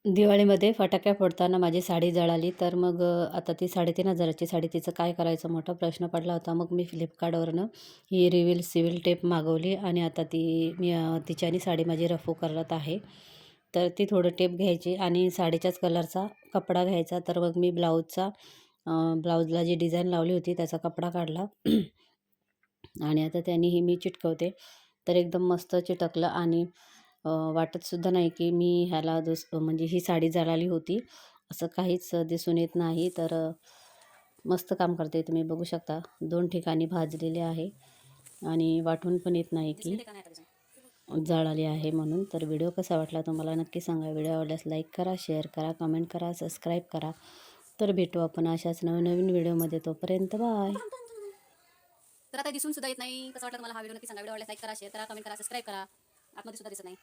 दिवाळीमध्ये फटाक्या फोडताना माझी साडी जळाली. तर मग आता ती 3,500ची साडी, तिचं काय करायचं मोठा प्रश्न पडला होता. मग मी फ्लिपकार्टवरनं ही रिव्हील सिव्हिल टेप मागवली आणि आता मी तिच्याने साडी माझी रफू करत आहे. तर ती थोडं टेप घ्यायची आणि साडीच्याच कलरचा कपडा घ्यायचा. तर मग मी ब्लाऊजला जी डिझाईन लावली होती त्याचा कपडा काढला आणि आता त्याने ही मी चिटकवते. तर एकदम मस्त चिटकलं आणि वाटतसुद्धा नाही की मी ह्याला म्हणजे ही साडी जळाली होती, असं काहीच दिसून येत नाही. तर मस्त काम करते. तुम्ही बघू शकता 2 ठिकाणी भाजलेले आहे आणि वाटून पण येत नाही की जळाली आहे म्हणून. तर व्हिडिओ कसा वाटला तुम्हाला नक्की सांगा. व्हिडिओ आवडल्यास लाईक करा, शेअर करा, कमेंट करा, सबस्क्राईब करा. तर भेटू आपण अशाच नवीन व्हिडिओमध्ये. तोपर्यंत बाय. तर आता दिसून सुद्धा येत नाही. कसं वाटलं तुम्हाला हा व्हिडिओ नक्की सांगा. व्हिडिओ आवडल्यास लाईक करा, शेअर करा, कमेंट करा, सबस्क्राईब करा. आतमध्ये सुद्धा दिसत नाही.